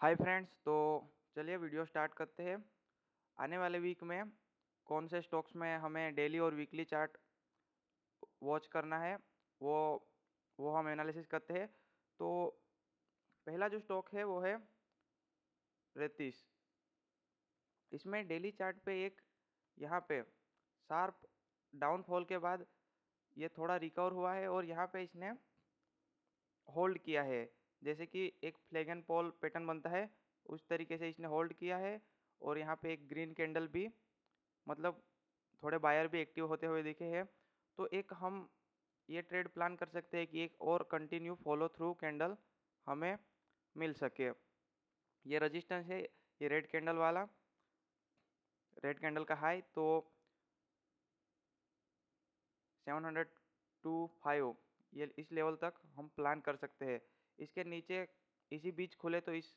Hi friends, तो चलिए video start करते हैं। आने वाले वीक में कौन से स्टॉक्स में हमें डेली और वीकली चार्ट वॉच करना है, वो वो हम एनालिसिस करते हैं। तो पहला जो स्टॉक है वो है रेतिस। इसमें डेली चार्ट पे एक यहाँ पे शार्प डाउनफॉल के बाद ये थोड़ा रिकवर हुआ है और यहाँ पे इसने होल्ड किया है। जैसे कि एक फ्लैग एंड पॉल पैटर्न बनता है, उस तरीके से इसने होल्ड किया है। और यहाँ पे एक ग्रीन कैंडल भी, मतलब थोड़े बायर भी एक्टिव होते हुए दिखे हैं। तो एक हम ये ट्रेड प्लान कर सकते हैं कि एक और कंटिन्यू फॉलो थ्रू कैंडल हमें मिल सके। ये रजिस्टेंस है, ये रेड कैंडल वाला, रेड कैंडल का हाई तो 700 टू 5, ये इस लेवल तक हम प्लान कर सकते हैं। इसके नीचे इसी बीच खुले तो इस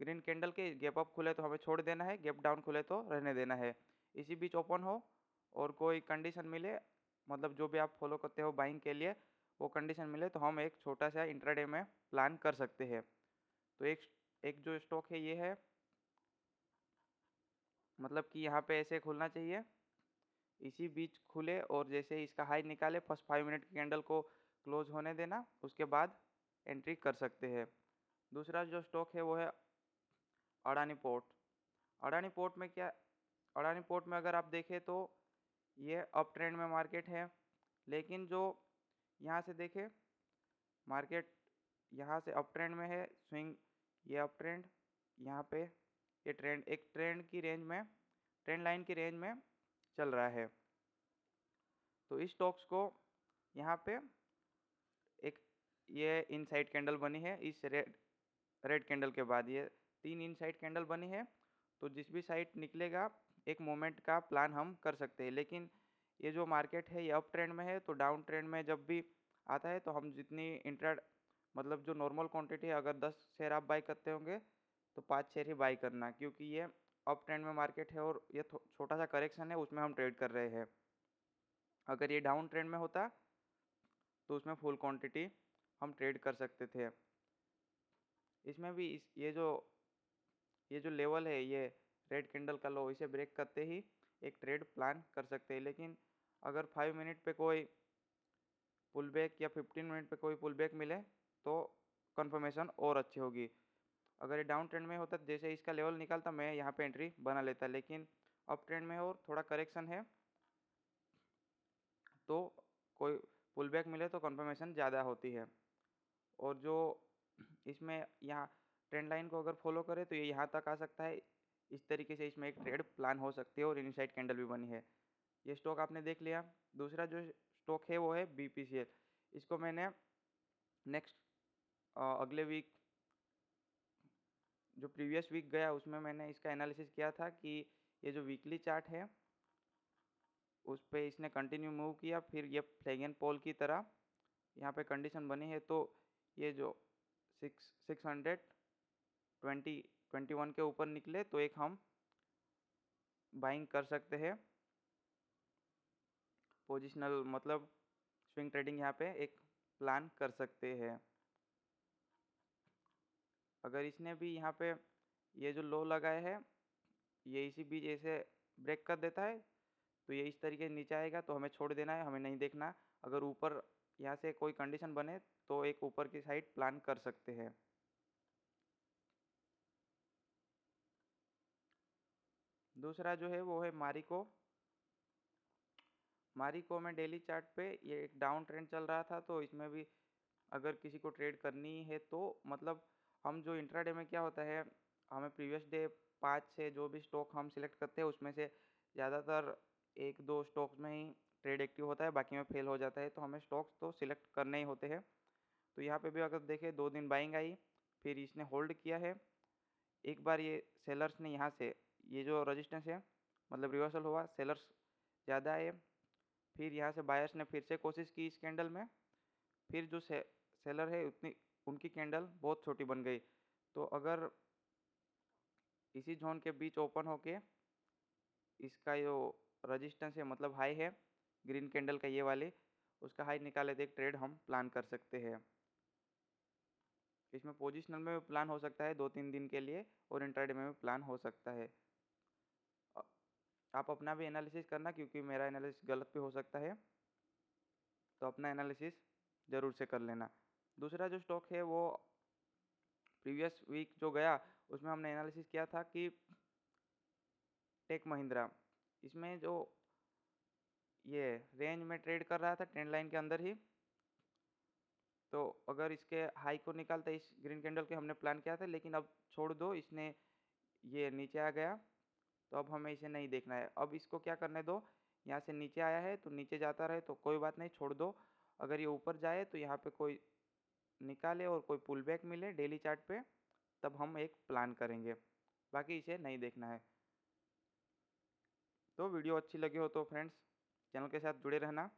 ग्रीन कैंडल के गैप अप खुले तो हमें छोड़ देना है, गैप डाउन खुले तो रहने देना है। इसी बीच ओपन हो और कोई कंडीशन मिले, मतलब जो भी आप फॉलो करते हो बाइंग के लिए, वो कंडीशन मिले तो हम एक छोटा सा इंट्राडे में प्लान कर सकते हैं। तो एक एक जो स्टॉक है ये है, मतलब कि यहाँ पे ऐसे खुलना चाहिए, इसी बीच खुले और जैसे ही इसका हाई निकाले फर्स्ट 5 मिनट की कैंडल को क्लोज होने देना, उसके बाद एंट्री कर सकते हैं। दूसरा जो स्टॉक है वो है अडानी पोर्ट। अडानी पोर्ट में क्या, अडानी पोर्ट में अगर आप देखें तो ये अप ट्रेंड में मार्केट है। लेकिन जो यहाँ से देखें मार्केट, यहाँ से अप ट्रेंड में है, स्विंग ये अप ट्रेंड, यहाँ पे ये ट्रेंड एक ट्रेंड की रेंज में, ट्रेंड लाइन की रेंज में चल रहा है। तो इस स्टॉक्स को यहाँ पे एक ये इनसाइड कैंडल बनी है, इस रेड रेड कैंडल के बाद ये 3 इनसाइड कैंडल बनी है। तो जिस भी साइड निकलेगा एक मोमेंट का प्लान हम कर सकते हैं। लेकिन ये जो मार्केट है ये अप ट्रेंड में है, तो डाउन ट्रेंड में जब भी आता है तो हम जितनी इंट्रा, मतलब जो नॉर्मल क्वांटिटी है, अगर 10 शेयर आप बाई करते होंगे तो 5 शेयर ही बाई करना, क्योंकि ये अप ट्रेंड में मार्केट है और ये छोटा सा करेक्शन है, उसमें हम ट्रेड कर रहे हैं। अगर ये डाउन ट्रेंड में होता तो उसमें फुल क्वांटिटी हम ट्रेड कर सकते थे। इसमें भी ये जो लेवल है, ये रेड कैंडल का लो, इसे ब्रेक करते ही एक ट्रेड प्लान कर सकते हैं। लेकिन अगर 5 मिनट पे कोई पुल बैक या 15 मिनट पे कोई पुल बैक मिले तो कंफर्मेशन और अच्छी होगी। अगर ये डाउन ट्रेंड में होता तो जैसे इसका लेवल निकालता मैं यहाँ पे एंट्री बना लेता, लेकिन अप ट्रेंड में और थोड़ा करेक्शन है तो कोई पुल बैक मिले तो कंफर्मेशन ज़्यादा होती है। और जो इसमें यहाँ ट्रेंड लाइन को अगर फॉलो करें तो ये यहाँ तक आ सकता है। इस तरीके से इसमें एक ट्रेड प्लान हो सकती है और इनसाइड कैंडल भी बनी है। ये स्टॉक आपने देख लिया। दूसरा जो स्टॉक है वो है बीपीसीएल। इसको मैंने नेक्स्ट अगले वीक, जो प्रीवियस वीक गया उसमें मैंने इसका एनालिसिस किया था कि ये जो वीकली चार्ट है उस पर इसने कंटिन्यू मूव किया, फिर ये फ्लैग एंड पॉल की तरह यहाँ पे कंडीशन बनी है। तो ये जो 621 के ऊपर निकले तो एक हम बाइंग कर सकते हैं, पोजिशनल मतलब स्विंग ट्रेडिंग यहाँ पे एक प्लान कर सकते हैं। अगर इसने भी यहाँ पे ये जो लो लगाए है ये इसी बीच ऐसे ब्रेक कर देता है तो ये इस तरीके से नीचे आएगा तो हमें छोड़ देना है, हमें नहीं देखना। अगर ऊपर यहाँ से कोई कंडीशन बने तो एक ऊपर की साइड प्लान कर सकते हैं। दूसरा जो है वो है मारिको। मारिको में डेली चार्ट पे ये एक डाउन ट्रेंड चल रहा था, तो इसमें भी अगर किसी को ट्रेड करनी है तो मतलब हम जो इंट्राडे में क्या होता है, हमें प्रीवियस डे 5 से जो भी स्टॉक हम सिलेक्ट करते हैं उसमें से ज़्यादातर 1-2 स्टॉक्स में ही ट्रेड एक्टिव होता है, बाकी में फेल हो जाता है। तो हमें स्टॉक्स तो सिलेक्ट करने ही होते हैं। तो यहाँ पे भी अगर देखें 2 दिन बाइंग आई, फिर इसने होल्ड किया है। एक बार ये सेलर्स ने यहाँ से ये जो रजिस्टेंस है, मतलब रिवर्सल हुआ, सेलर्स ज़्यादा आए, फिर यहाँ से बायर्स ने फिर से कोशिश की इस कैंडल में, फिर जो सेलर है उतनी उनकी कैंडल बहुत छोटी बन गई। तो अगर इसी जोन के बीच ओपन होके इसका जो रजिस्टेंस है, मतलब हाई है ग्रीन कैंडल का ये वाले, उसका हाई निकाले तो एक ट्रेड हम प्लान कर सकते हैं। इसमें पोजिशनल में भी प्लान हो सकता है 2-3 दिन के लिए, और इंट्राडे में भी प्लान हो सकता है। आप अपना भी एनालिसिस करना, क्योंकि मेरा एनालिसिस गलत भी हो सकता है, तो अपना एनालिसिस ज़रूर से कर लेना। दूसरा जो स्टॉक है वो प्रीवियस वीक जो गया उसमें हमने एनालिसिस किया था कि टेक महिंद्रा, इसमें जो ये रेंज में ट्रेड कर रहा था ट्रेंड लाइन के अंदर ही, तो अगर इसके हाई को निकालता इस ग्रीन कैंडल के हमने प्लान किया था, लेकिन अब छोड़ दो, इसने ये नीचे आ गया, तो अब हमें इसे नहीं देखना है। अब इसको क्या करने दो, यहाँ से नीचे आया है तो नीचे जाता रहे तो कोई बात नहीं, छोड़ दो। अगर ये ऊपर जाए तो यहाँ पे कोई निकाले और कोई पुल बैक मिले डेली चार्ट पे, तब हम एक प्लान करेंगे, बाकी इसे नहीं देखना है। तो वीडियो अच्छी लगी हो तो फ्रेंड्स चैनल के साथ जुड़े रहना।